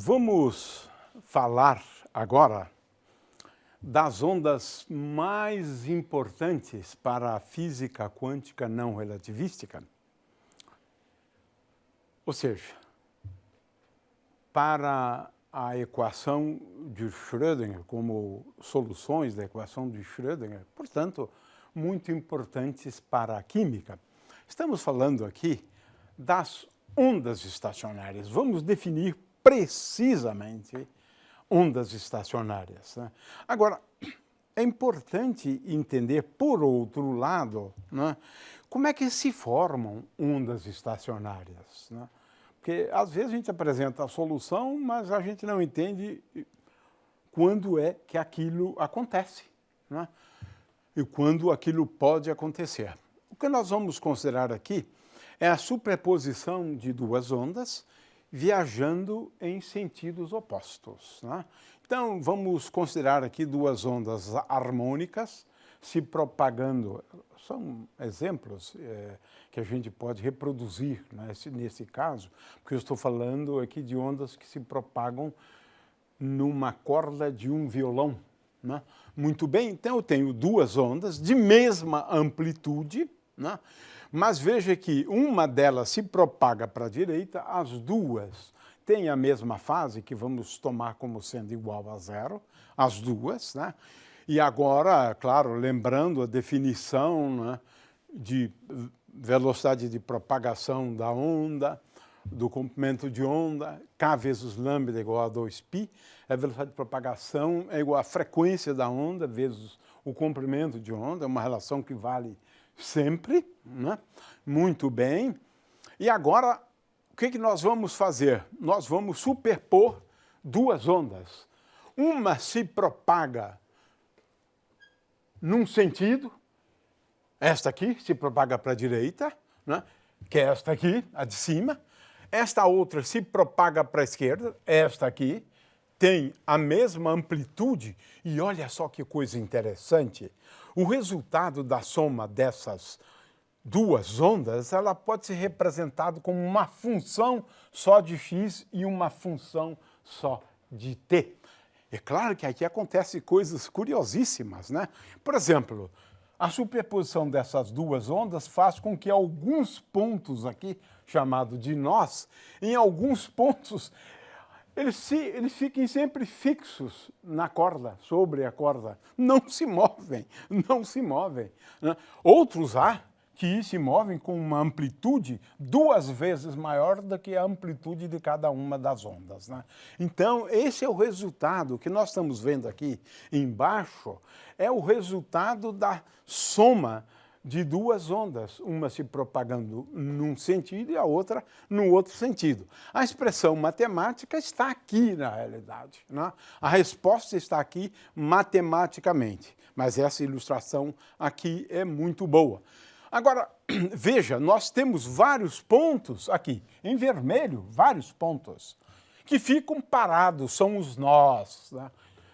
Vamos falar agora das ondas mais importantes para a física quântica não relativística. Ou seja, para a equação de Schrödinger, como soluções da equação de Schrödinger, portanto, muito importantes para a química. Estamos falando aqui das ondas estacionárias. Vamos definir precisamente ondas estacionárias, né? Agora, é importante entender, por outro lado, né, como é que se formam ondas estacionárias, né? Porque, às vezes, a gente apresenta a solução, mas a gente não entende quando é que aquilo acontece, né? E quando aquilo pode acontecer. O que nós vamos considerar aqui é a superposição de duas ondas viajando em sentidos opostos, né? Então, vamos considerar aqui duas ondas harmônicas se propagando. São exemplos que a gente pode reproduzir, né, nesse caso, porque eu estou falando aqui de ondas que se propagam numa corda de um violão, né? Muito bem, então eu tenho duas ondas de mesma amplitude, né? Mas veja que uma delas se propaga para a direita, as duas têm a mesma fase, que vamos tomar como sendo igual a zero, as duas, né? E agora, claro, lembrando a definição, né, de velocidade de propagação da onda, do comprimento de onda, K vezes lambda igual a 2π, a velocidade de propagação é igual à frequência da onda vezes o comprimento de onda, é uma relação que vale sempre, né? Muito bem. E agora, o que nós vamos fazer? Nós vamos superpor duas ondas. Uma se propaga num sentido, esta aqui se propaga para a direita, né? Que é esta aqui, a de cima. Esta outra se propaga para a esquerda, esta aqui, tem a mesma amplitude, e olha só que coisa interessante, o resultado da soma dessas duas ondas, ela pode ser representada como uma função só de x e uma função só de t. É claro que aqui acontecem coisas curiosíssimas, né? Por exemplo, a superposição dessas duas ondas faz com que alguns pontos aqui, chamado de nós, em alguns pontos, eles fiquem sempre fixos na corda, sobre a corda, não se movem, não se movem, né? Outros há que se movem com uma amplitude duas vezes maior do que a amplitude de cada uma das ondas, né? Então, esse é o resultado que nós estamos vendo aqui embaixo, é o resultado da soma de duas ondas, uma se propagando num sentido e a outra no outro sentido. A expressão matemática está aqui, na realidade, né? A resposta está aqui matematicamente, mas essa ilustração aqui é muito boa. Agora, veja, nós temos vários pontos aqui, em vermelho, vários pontos, que ficam parados, são os nós, né?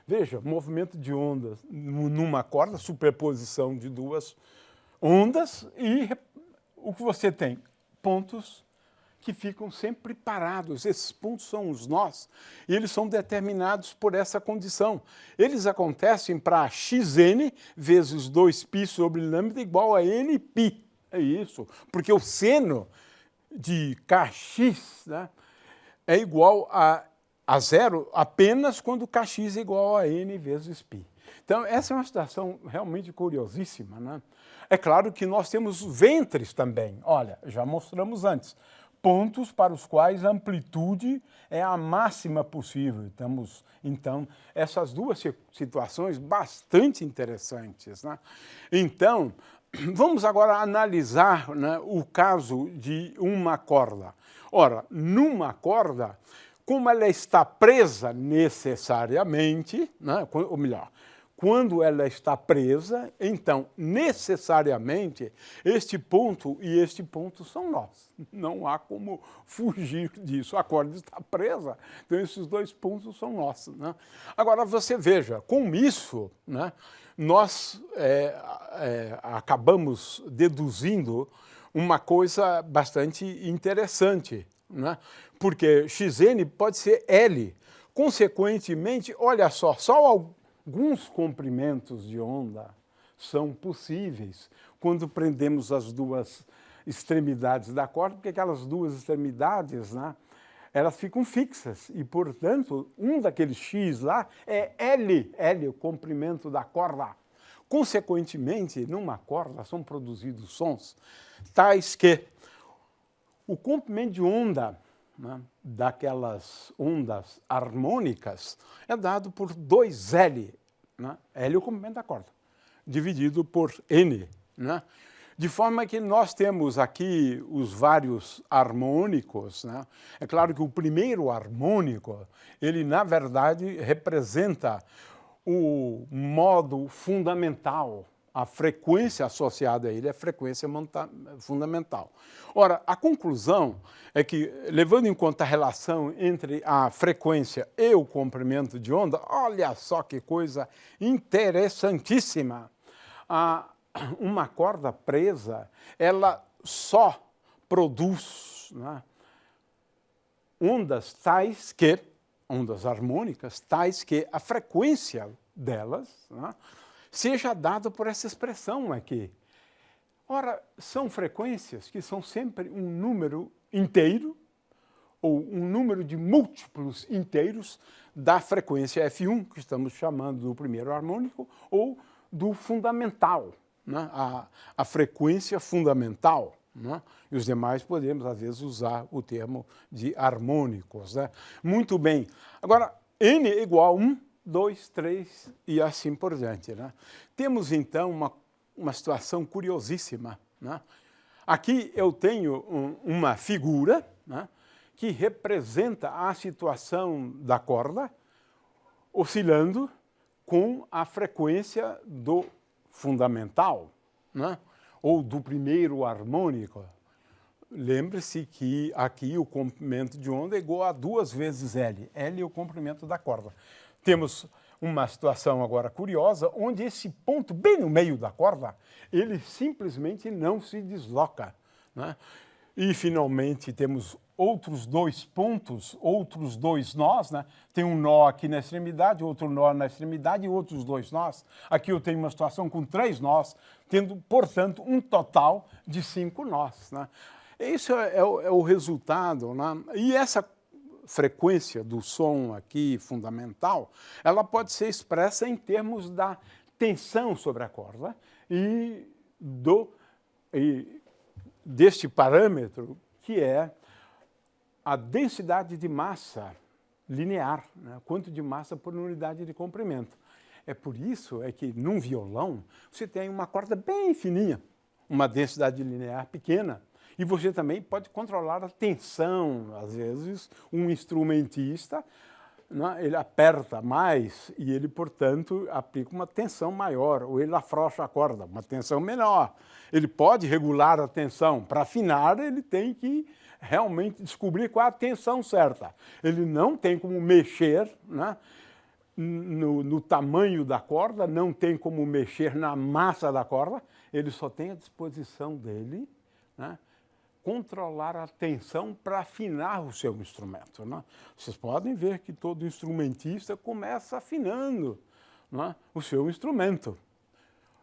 Veja, movimento de ondas numa corda, superposição de duas ondas, e o que você tem? Pontos que ficam sempre parados. Esses pontos são os nós, e eles são determinados por essa condição. Eles acontecem para xn vezes 2π sobre lambda igual a nπ. É isso, porque o seno de kx, né, é igual a zero apenas quando kx é igual a n vezes π. Então, essa é uma situação realmente curiosíssima, né? É claro que nós temos ventres também. Olha, já mostramos antes. Pontos para os quais a amplitude é a máxima possível. Temos, então, essas duas situações bastante interessantes, né? Então, vamos agora analisar, né, o caso de uma corda. Ora, numa corda, como ela está presa necessariamente, né, ou melhor, quando ela está presa, então, necessariamente, este ponto e este ponto são nós. Não há como fugir disso. A corda está presa, então esses dois pontos são nossos, né? Agora, você veja, com isso, né, nós acabamos deduzindo uma coisa bastante interessante. né? Porque xn pode ser L. Consequentemente, olha só alguns comprimentos de onda são possíveis quando prendemos as duas extremidades da corda, porque aquelas duas extremidades, né, elas ficam fixas e, portanto, um daqueles x lá é L, o comprimento da corda. Consequentemente, numa corda são produzidos sons tais que o comprimento de onda, né, daquelas ondas harmônicas é dado por 2L. Né? L é o comprimento da corda, dividido por N. Né? De forma que nós temos aqui os vários harmônicos. Né? É claro que o primeiro harmônico, ele na verdade representa o modo fundamental, a frequência associada a ele é a frequência fundamental. Ora, a conclusão é que, levando em conta a relação entre a frequência e o comprimento de onda, olha só que coisa interessantíssima. Uma corda presa, ela só produz, né, ondas harmônicas tais que a frequência delas, né, seja dada por essa expressão aqui. Ora, são frequências que são sempre um número inteiro ou um número de múltiplos inteiros da frequência F1, que estamos chamando do primeiro harmônico, ou do fundamental, né? A frequência fundamental. Né? E os demais podemos, às vezes, usar o termo de harmônicos. Né? Muito bem. Agora, N é igual a 1, 2, 3 e assim por diante. Né? Temos, então, uma situação curiosíssima. Né? Aqui eu tenho uma figura, né, que representa a situação da corda oscilando com a frequência do fundamental, né, ou do primeiro harmônico. Lembre-se que aqui o comprimento de onda é igual a 2 vezes L. L é o comprimento da corda. Temos uma situação agora curiosa, onde esse ponto bem no meio da corda, ele simplesmente não se desloca. Né? E, finalmente, temos outros 2 pontos, outros 2 nós. Né? Tem um nó aqui na extremidade, outro nó na extremidade e outros 2 nós. Aqui eu tenho uma situação com 3 nós, tendo, portanto, um total de 5 nós. Né? Isso é o resultado. Né? E essa frequência do som aqui fundamental, ela pode ser expressa em termos da tensão sobre a corda e deste parâmetro que é a densidade de massa linear, né? Quanto de massa por unidade de comprimento. É por isso que num violão você tem uma corda bem fininha, uma densidade linear pequena. E você também pode controlar a tensão. Às vezes, um instrumentista, né, ele aperta mais e ele, portanto, aplica uma tensão maior, ou ele afrouxa a corda, uma tensão menor. Ele pode regular a tensão. Para afinar, ele tem que realmente descobrir qual é a tensão certa. Ele não tem como mexer, né, no tamanho da corda, não tem como mexer na massa da corda, ele só tem à disposição dele, né, controlar a tensão para afinar o seu instrumento. Né? Vocês podem ver que todo instrumentista começa afinando, né, o seu instrumento.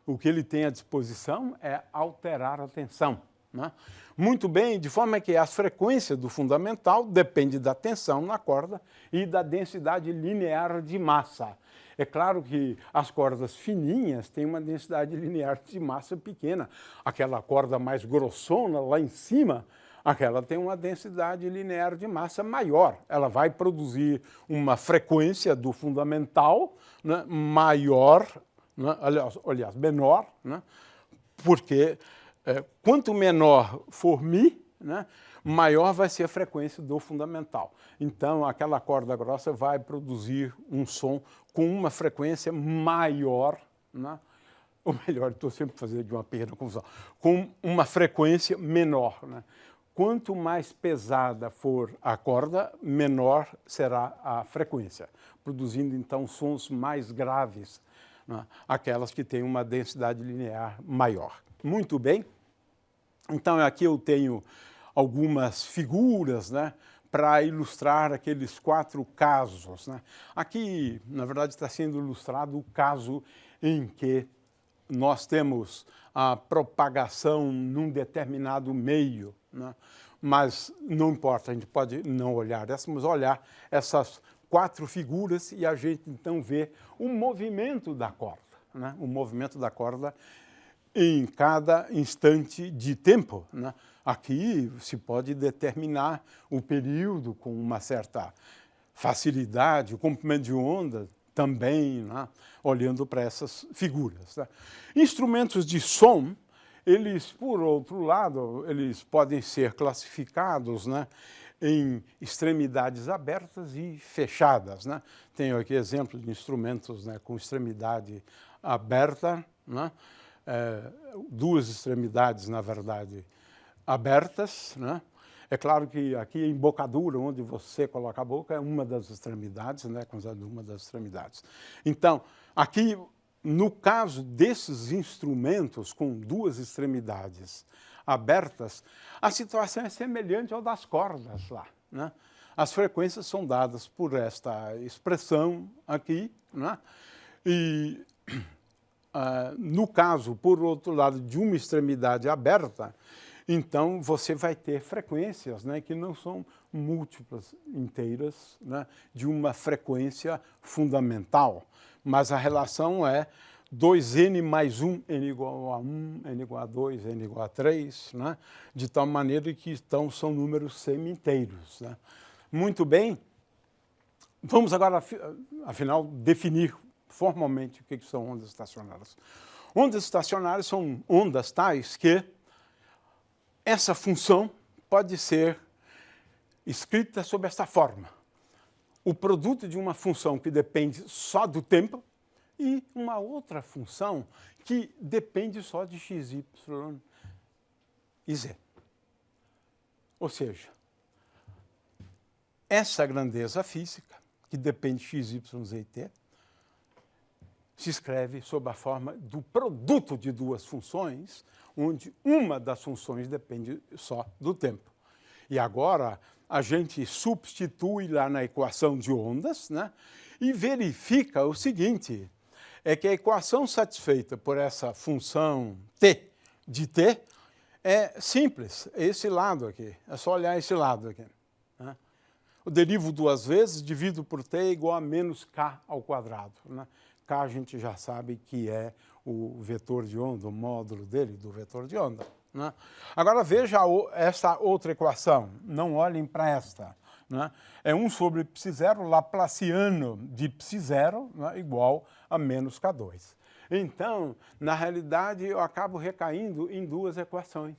O que ele tem à disposição é alterar a tensão. Né? Muito bem, de forma que as frequências do fundamental dependem da tensão na corda e da densidade linear de massa. É claro que as cordas fininhas têm uma densidade linear de massa pequena. Aquela corda mais grossona lá em cima, aquela tem uma densidade linear de massa maior. Ela vai produzir uma frequência do fundamental, né, maior, né, aliás, menor, né, porque quanto menor for Mi, né, maior vai ser a frequência do fundamental. Então, aquela corda grossa vai produzir um som com uma frequência maior, né? Ou melhor, estou sempre fazendo de uma pequena confusão, com uma frequência menor. Né? Quanto mais pesada for a corda, menor será a frequência, produzindo, então, sons mais graves, né? Aquelas que têm uma densidade linear maior. Muito bem. Então, aqui eu tenho algumas figuras, né, para ilustrar aqueles 4 casos, né? Aqui, na verdade, está sendo ilustrado o caso em que nós temos a propagação num determinado meio, né? Mas não importa, a gente pode não olhar, vamos olhar essas 4 figuras e a gente então vê o movimento da corda, né? O movimento da corda em cada instante de tempo, né? Aqui se pode determinar o período com uma certa facilidade, o comprimento de onda também, né? Olhando para essas figuras, né? Instrumentos de som, eles, por outro lado, eles podem ser classificados, né, em extremidades abertas e fechadas, né? Tenho aqui exemplos de instrumentos, né, com extremidade aberta, né? 2 extremidades, na verdade, abertas, né? É claro que aqui a embocadura, onde você coloca a boca, é uma das extremidades, né? Considerado uma das extremidades. Então, aqui, no caso desses instrumentos com 2 extremidades abertas, a situação é semelhante ao das cordas lá, né? As frequências são dadas por esta expressão aqui, né? E no caso, por outro lado, de uma extremidade aberta, então você vai ter frequências, né, que não são múltiplas inteiras, né, de uma frequência fundamental, mas a relação é 2n mais 1, n igual a 1, n igual a 2, n igual a 3, né, de tal maneira que então são números semi-inteiros, né. Muito bem, vamos agora, afinal, definir formalmente o que são ondas estacionárias. Ondas estacionárias são ondas tais que essa função pode ser escrita sob esta forma: o produto de uma função que depende só do tempo e uma outra função que depende só de x, y e z. Ou seja, essa grandeza física, que depende de x, y, z e t, se escreve sob a forma do produto de 2 funções, onde uma das funções depende só do tempo. E agora a gente substitui lá na equação de ondas, né, e verifica o seguinte, é que a equação satisfeita por essa função t de t é simples, é esse lado aqui, é só olhar esse lado aqui, né? Eu derivo 2 vezes, divido por t é igual a menos k ao quadrado, né? K a gente já sabe que é o vetor de onda, o módulo dele, do vetor de onda, né? Agora veja essa outra equação, não olhem para esta, né? É 1 sobre π0 laplaciano de π0, né, igual a menos K2. Então, na realidade, eu acabo recaindo em 2 equações.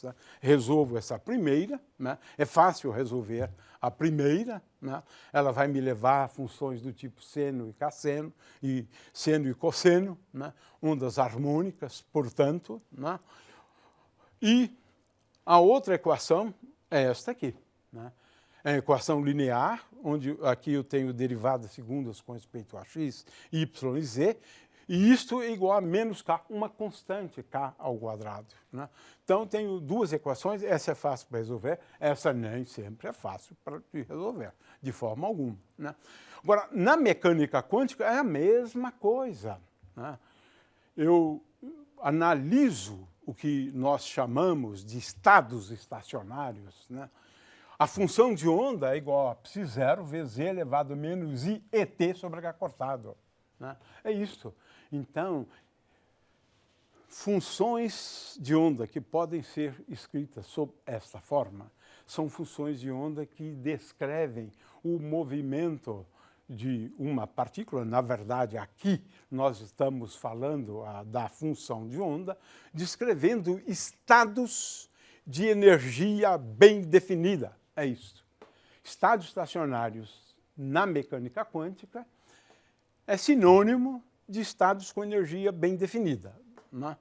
Né? Resolvo essa primeira, né? É fácil resolver a primeira, né? Ela vai me levar a funções do tipo seno e casseno, e seno e cosseno, né? Ondas harmônicas, portanto, né? E a outra equação é esta aqui, né? É a equação linear, onde aqui eu tenho derivadas segundas com respeito a x, y e z, e isto é igual a menos k, uma constante, k ao quadrado, né? Então, tenho 2 equações, essa é fácil para resolver, essa nem sempre é fácil para resolver, de forma alguma, né? Agora, na mecânica quântica é a mesma coisa, né? Eu analiso o que nós chamamos de estados estacionários, né? A função de onda é igual a π0 vezes e elevado a menos i et sobre h cortado, né? É isso. Então, funções de onda que podem ser escritas sob esta forma são funções de onda que descrevem o movimento de uma partícula. Na verdade, aqui nós estamos falando da função de onda, descrevendo estados de energia bem definida. É isso. Estados estacionários na mecânica quântica é sinônimo de estados com energia bem definida, né?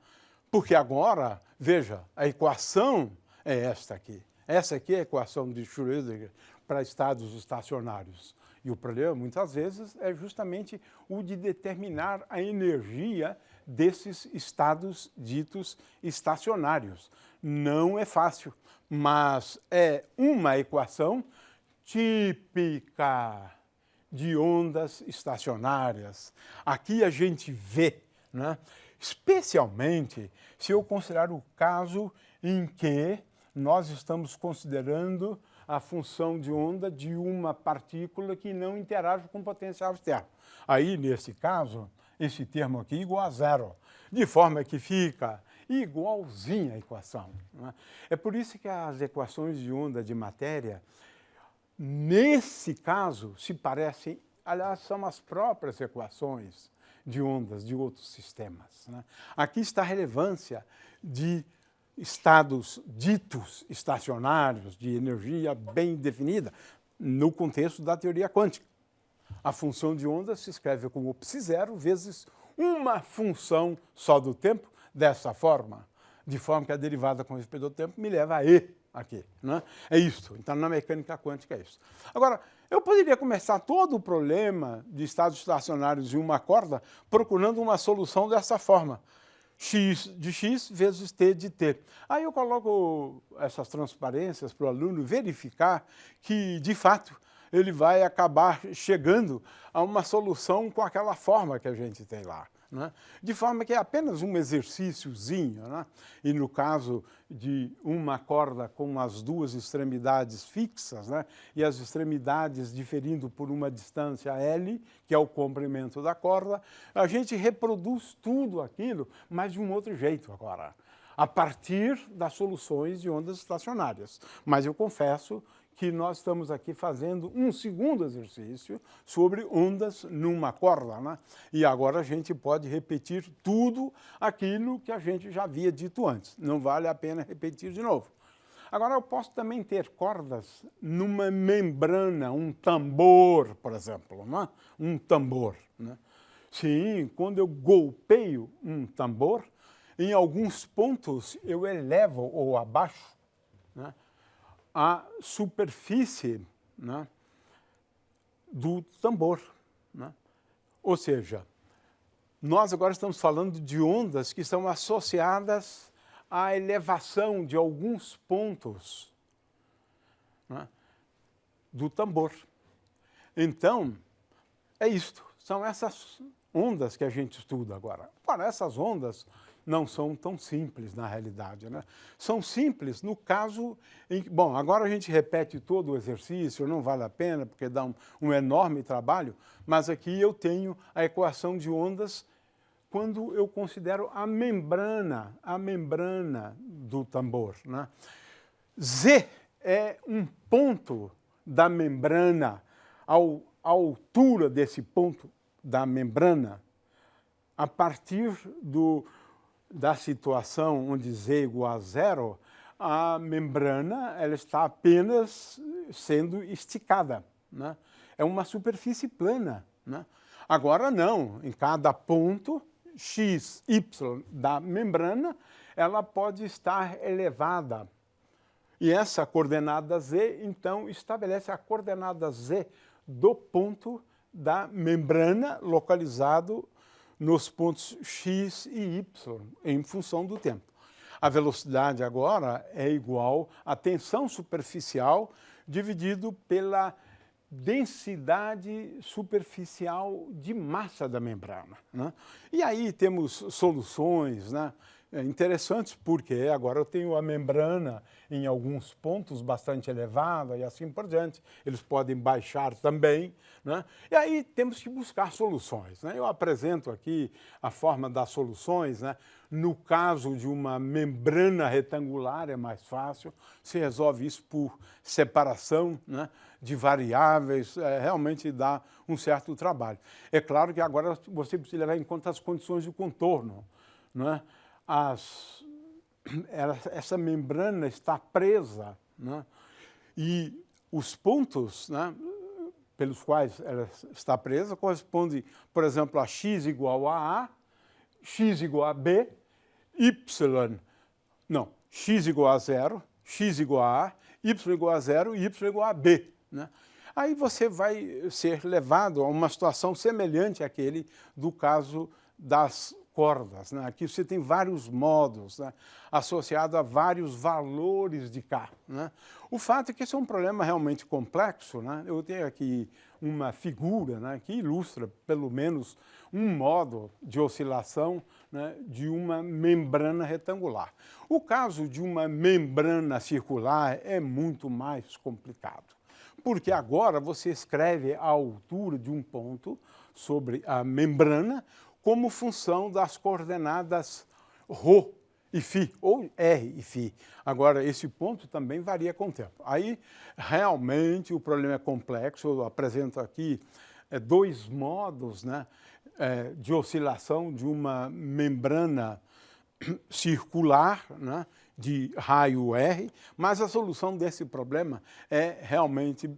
Porque agora, veja, a equação é esta aqui. Essa aqui é a equação de Schrödinger para estados estacionários. E o problema, muitas vezes, é justamente o de determinar a energia desses estados ditos estacionários. Não é fácil, mas é uma equação típica de ondas estacionárias. Aqui a gente vê, né, especialmente se eu considerar o caso em que nós estamos considerando a função de onda de uma partícula que não interage com o potencial externo. Aí, nesse caso, esse termo aqui é igual a zero, de forma que fica igualzinha a equação, né? É por isso que as equações de onda de matéria, nesse caso, se parecem, aliás, são as próprias equações de ondas de outros sistemas, né? Aqui está a relevância de estados ditos estacionários, de energia bem definida, no contexto da teoria quântica. A função de onda se escreve como π0 vezes uma função só do tempo, dessa forma, de forma que a derivada com respeito ao tempo me leva a E aqui, né? É isso. Então, na mecânica quântica é isso. Agora, eu poderia começar todo o problema de estados estacionários de uma corda procurando uma solução dessa forma. X de x vezes t de t. Aí eu coloco essas transparências para o aluno verificar que, de fato, ele vai acabar chegando a uma solução com aquela forma que a gente tem lá, né? De forma que é apenas um exercíciozinho, né? E no caso de uma corda com as duas extremidades fixas, né, e as extremidades diferindo por uma distância L, que é o comprimento da corda, a gente reproduz tudo aquilo, mas de um outro jeito agora, a partir das soluções de ondas estacionárias. Mas eu confesso que nós estamos aqui fazendo um segundo exercício sobre ondas numa corda, né? E agora a gente pode repetir tudo aquilo que a gente já havia dito antes. Não vale a pena repetir de novo. Agora, eu posso também ter cordas numa membrana, um tambor, por exemplo, né? Um tambor, né? Sim, quando eu golpeio um tambor, em alguns pontos eu elevo ou abaixo, né, a superfície, né, do tambor, né? Ou seja, nós agora estamos falando de ondas que estão associadas à elevação de alguns pontos, né, do tambor. Então, é isto, são essas ondas que a gente estuda agora. Agora, essas ondas não são tão simples na realidade, né? São simples no caso em que, bom, agora a gente repete todo o exercício, não vale a pena porque dá um enorme trabalho, mas aqui eu tenho a equação de ondas quando eu considero a membrana do tambor, né? Z é um ponto da membrana, a altura desse ponto da membrana, a partir da situação onde Z é igual a zero, a membrana ela está apenas sendo esticada, né? É uma superfície plana, né? Agora não, em cada ponto x, y da membrana, ela pode estar elevada. E essa coordenada z, então, estabelece a coordenada z do ponto da membrana localizado nos pontos x e y, em função do tempo. A velocidade agora é igual à tensão superficial dividido pela densidade superficial de massa da membrana, né? E aí temos soluções, né, interessantes, porque agora eu tenho a membrana em alguns pontos bastante elevada e assim por diante. Eles podem baixar também, né? E aí temos que buscar soluções, né? Eu apresento aqui a forma das soluções, né? No caso de uma membrana retangular é mais fácil, se resolve isso por separação, né, de variáveis, realmente dá um certo trabalho. É claro que agora você precisa levar em conta as condições de contorno, né? Essa membrana está presa, né? E os pontos, né, pelos quais ela está presa correspondem, por exemplo, a x igual a A, x igual a B, x igual a zero, x igual a A, y igual a zero e y igual a B, né? Aí você vai ser levado a uma situação semelhante àquele do caso das cordas, né? Aqui você tem vários modos, né? Associado a vários valores de K, né? O fato é que esse é um problema realmente complexo, né? Eu tenho aqui uma figura, né, que ilustra pelo menos um modo de oscilação, né, de uma membrana retangular. O caso de uma membrana circular é muito mais complicado, porque agora você escreve a altura de um ponto sobre a membrana como função das coordenadas ρ e φ, ou R e φ. Agora, esse ponto também varia com o tempo. Aí, realmente, o problema é complexo. Eu apresento aqui dois modos, né, de oscilação de uma membrana circular, né, de raio R, mas a solução desse problema é realmente,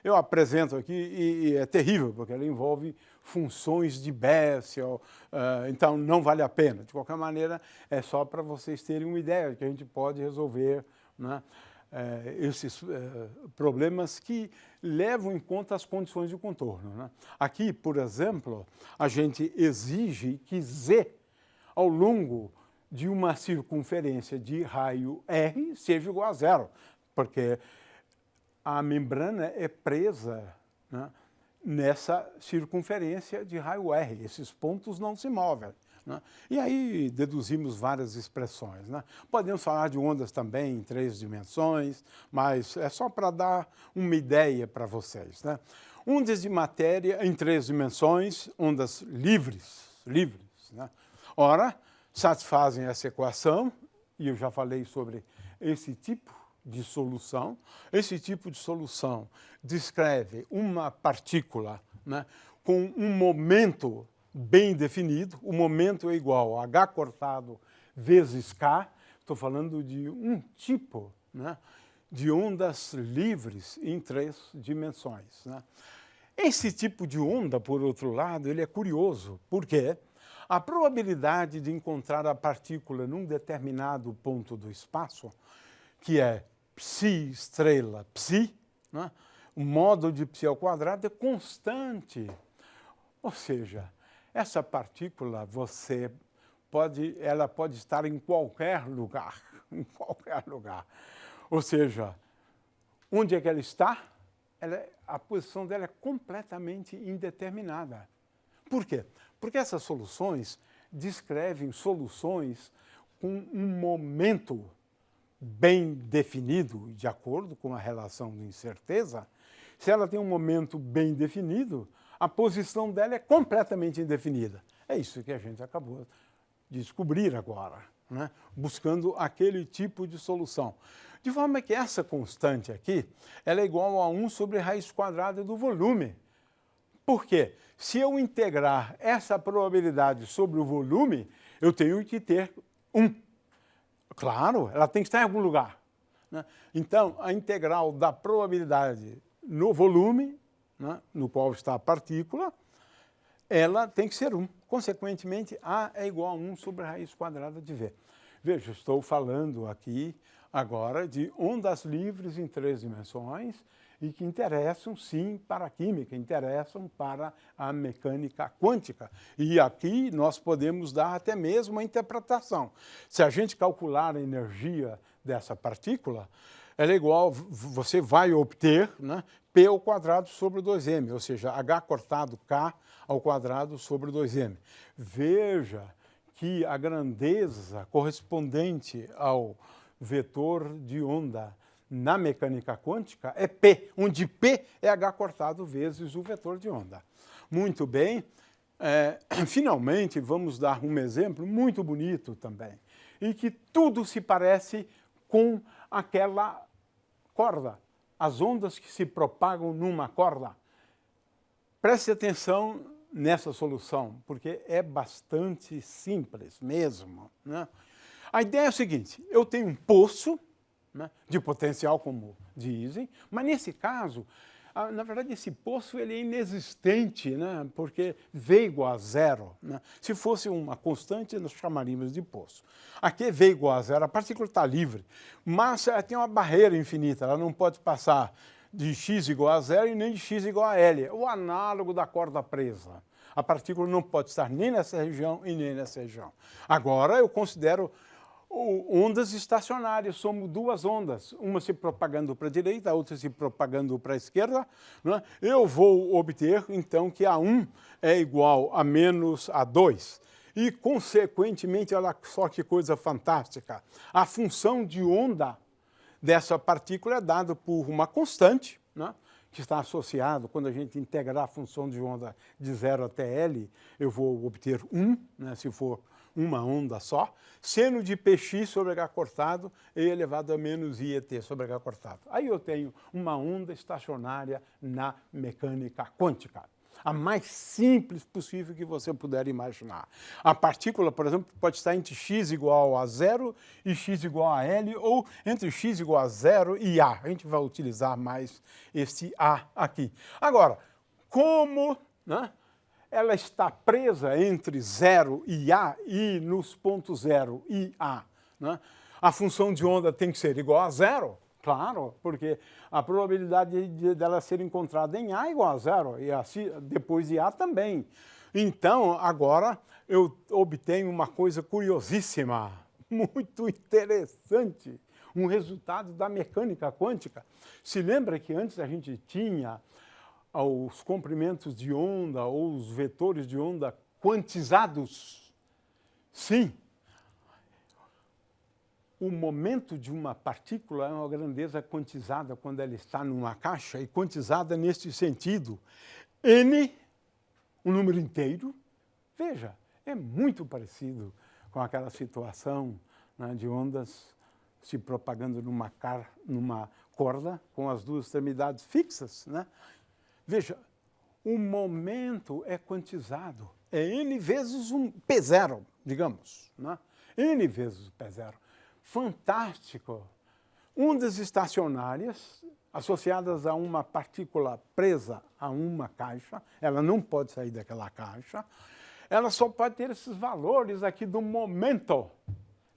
eu apresento aqui e é terrível, porque ela envolve funções de Bessel, então não vale a pena. De qualquer maneira, é só para vocês terem uma ideia de que a gente pode resolver, né, esses problemas que levam em conta as condições de contorno, né? Aqui, por exemplo, a gente exige que Z, ao longo de uma circunferência de raio R, seja igual a zero, porque a membrana é presa, né, nessa circunferência de raio R. Esses pontos não se movem, né? E aí deduzimos várias expressões, né? Podemos falar de ondas também em 3 dimensões, mas é só para dar uma ideia para vocês, né? Ondas de matéria em 3 dimensões, ondas livres, né? Ora, satisfazem essa equação, e eu já falei sobre esse tipo de solução. Esse tipo de solução descreve uma partícula, né, com um momento bem definido. O momento é igual a h cortado vezes k. Estou falando de um tipo, né, de ondas livres em 3 dimensões, né? Esse tipo de onda, por outro lado, ele é curioso, porque a probabilidade de encontrar a partícula num determinado ponto do espaço, que é psi estrela psi, né? O módulo de psi ao quadrado é constante. Ou seja, essa partícula ela pode estar em qualquer lugar, em qualquer lugar. Ou seja, onde é que ela está? A posição dela é completamente indeterminada. Por quê? Porque essas soluções descrevem soluções com um momento bem definido, de acordo com a relação de incerteza. Se ela tem um momento bem definido, a posição dela é completamente indefinida. É isso que a gente acabou de descobrir agora, né? Buscando aquele tipo de solução. De forma que essa constante aqui, ela é igual a 1 sobre a raiz quadrada do volume. Por quê? Se eu integrar essa probabilidade sobre o volume, eu tenho que ter 1. Claro, ela tem que estar em algum lugar, né? Então, a integral da probabilidade no volume, né, no qual está a partícula, ela tem que ser 1. Consequentemente, A é igual a 1 sobre a raiz quadrada de V. Veja, estou falando aqui agora de ondas livres em 3 dimensões e que interessam, sim, para a química, interessam para a mecânica quântica. E aqui nós podemos dar até mesmo uma interpretação. Se a gente calcular a energia dessa partícula, ela é igual, você vai obter, né, P ao quadrado sobre 2m, ou seja, H cortado K ao quadrado sobre 2m. Veja que a grandeza correspondente ao vetor de onda na mecânica quântica é P, onde P é H cortado vezes o vetor de onda. Muito bem, finalmente vamos dar um exemplo muito bonito também, em que tudo se parece com aquela corda, as ondas que se propagam numa corda. Preste atenção nessa solução, porque é bastante simples mesmo, né? A ideia é o seguinte: eu tenho um poço, né, de potencial, como dizem, mas nesse caso, na verdade, esse poço ele é inexistente, né, porque V igual a zero, né? Se fosse uma constante, nós chamaríamos de poço. Aqui V igual a zero, a partícula está livre, mas ela tem uma barreira infinita, ela não pode passar de x igual a zero e nem de x igual a L, o análogo da corda presa. A partícula não pode estar nem nessa região e nem nessa região. Agora, eu considero ondas estacionárias, somos duas ondas, uma se propagando para a direita, a outra se propagando para a esquerda, né? Eu vou obter, então, que A1 é igual a menos A2. E, consequentemente, olha só que coisa fantástica, a função de onda dessa partícula é dada por uma constante, né? Que está associado, quando a gente integrar a função de onda de 0 até L, eu vou obter 1, né? Se for uma onda só, seno de Px sobre H cortado e elevado a menos IET sobre H cortado. Aí eu tenho uma onda estacionária na mecânica quântica. A mais simples possível que você puder imaginar. A partícula, por exemplo, pode estar entre x igual a 0 e x igual a L, ou entre x igual a 0 e A. A gente vai utilizar mais esse A aqui. Agora, como, né, ela está presa entre 0 e A e nos pontos 0 e A, né, a função de onda tem que ser igual a 0. Claro, porque a probabilidade dela ser encontrada em A é igual a 0, e assim, depois de A também. Então, agora, eu obtenho uma coisa curiosíssima, muito interessante, um resultado da mecânica quântica. Se lembra que antes a gente tinha os comprimentos de onda ou os vetores de onda quantizados? Sim. O momento de uma partícula é uma grandeza quantizada quando ela está numa caixa, e quantizada neste sentido. N, um número inteiro, veja, é muito parecido com aquela situação, né, de ondas se propagando numa corda com as duas extremidades fixas, né? Veja, o momento é quantizado, é N vezes um P0, digamos, né? N vezes o P0. Fantástico! Ondas estacionárias associadas a uma partícula presa a uma caixa, ela não pode sair daquela caixa, ela só pode ter esses valores aqui do momento.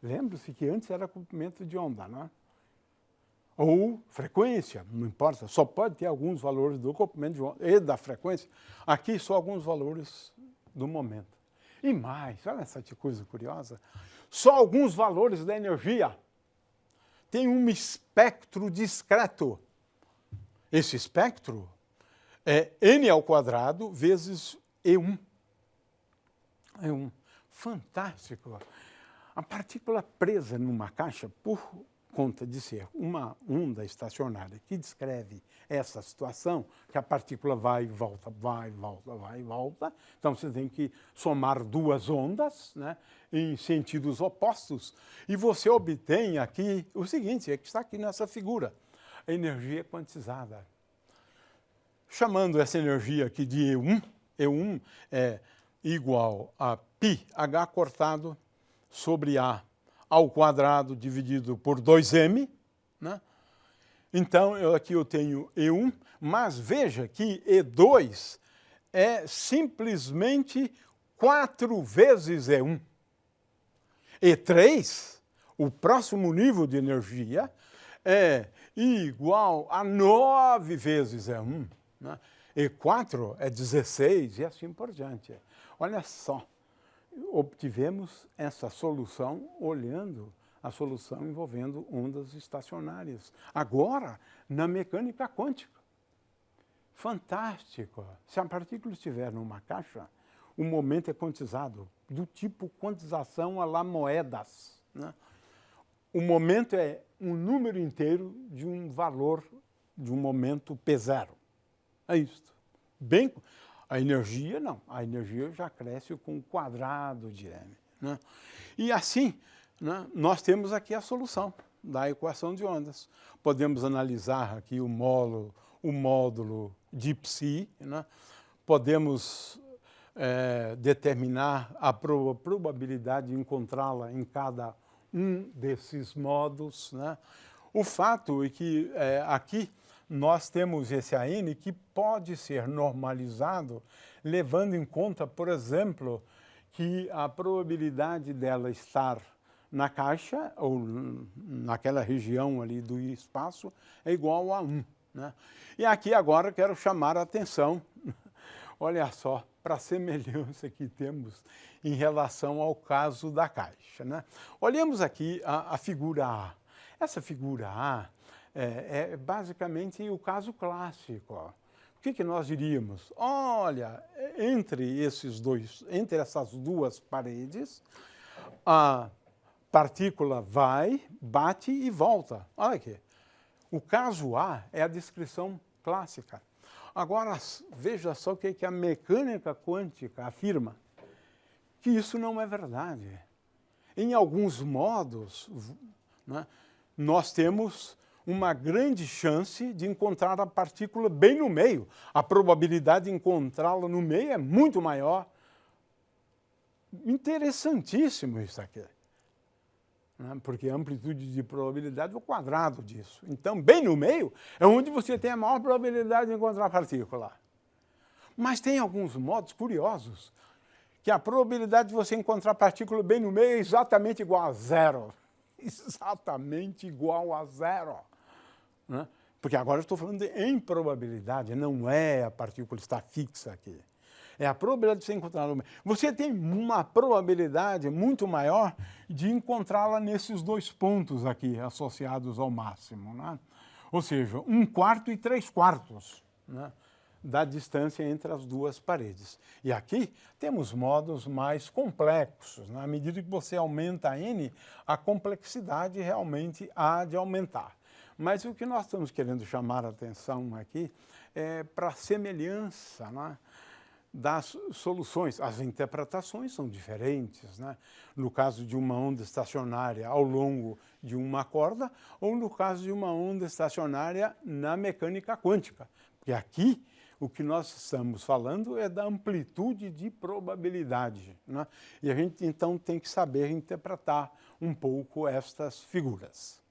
Lembre-se que antes era comprimento de onda, né? Ou frequência, não importa, só pode ter alguns valores do comprimento de onda e da frequência. Aqui só alguns valores do momento. E mais, olha essa coisa curiosa, só alguns valores da energia. Tem um espectro discreto. Esse espectro é n ao quadrado vezes E1. E1. Fantástico. A partícula presa numa caixa, por conta de ser uma onda estacionária que descreve essa situação, que a partícula vai e volta, vai e volta, vai e volta. Então, você tem que somar duas ondas, né, em sentidos opostos, e você obtém aqui o seguinte, é que está aqui nessa figura, a energia quantizada. Chamando essa energia aqui de E1, E1 é igual a πh cortado sobre A ao quadrado dividido por 2m, né? Então, aqui eu tenho E1, mas veja que E2 é simplesmente 4 vezes E1. E3, o próximo nível de energia, é igual a 9 vezes E1, né? E4 é 16 e assim por diante. Olha só. Obtivemos essa solução olhando a solução envolvendo ondas estacionárias. Agora, na mecânica quântica. Fantástico! Se a partícula estiver numa caixa, o momento é quantizado, do tipo quantização a lá moedas, né? O momento é um número inteiro de um valor de um momento P0. É isso. Bem... A energia, não. A energia já cresce com o quadrado de M, né? E assim, né, nós temos aqui a solução da equação de ondas. Podemos analisar aqui o módulo de psi, né? Podemos determinar a probabilidade de encontrá-la em cada um desses modos, né? O fato é que aqui nós temos esse AN que pode ser normalizado, levando em conta, por exemplo, que a probabilidade dela estar na caixa, ou naquela região ali do espaço, é igual a 1, né? E aqui agora quero chamar a atenção Olha só, para a semelhança que temos em relação ao caso da caixa, né? Olhemos aqui a figura A. Essa figura A é basicamente o caso clássico. Ó. O que nós diríamos? Olha, entre essas duas paredes, a partícula vai, bate e volta. Olha aqui. O caso A é a descrição clássica. Agora, veja só o que a mecânica quântica afirma. Que isso não é verdade. Em alguns modos, né, nós temos uma grande chance de encontrar a partícula bem no meio. A probabilidade de encontrá-la no meio é muito maior. Interessantíssimo isso aqui. Né? Porque a amplitude de probabilidade é o quadrado disso. Então, bem no meio é onde você tem a maior probabilidade de encontrar a partícula. Mas tem alguns modos curiosos, que a probabilidade de você encontrar a partícula bem no meio é exatamente igual a zero. Exatamente igual a zero. Né? Porque agora eu estou falando de improbabilidade, não é a partícula estar fixa aqui. É a probabilidade de você encontrar no meio. Você tem uma probabilidade muito maior de encontrá-la nesses dois pontos aqui, associados ao máximo. Né? Ou seja, 1/4 e 3/4, né, da distância entre as duas paredes. E aqui temos modos mais complexos. Na medida que você aumenta a n, a complexidade realmente há de aumentar. Mas o que nós estamos querendo chamar a atenção aqui é para a semelhança, né, das soluções. As interpretações são diferentes, né? No caso de uma onda estacionária ao longo de uma corda ou no caso de uma onda estacionária na mecânica quântica. Porque aqui o que nós estamos falando é da amplitude de probabilidade, né? E a gente então tem que saber interpretar um pouco estas figuras.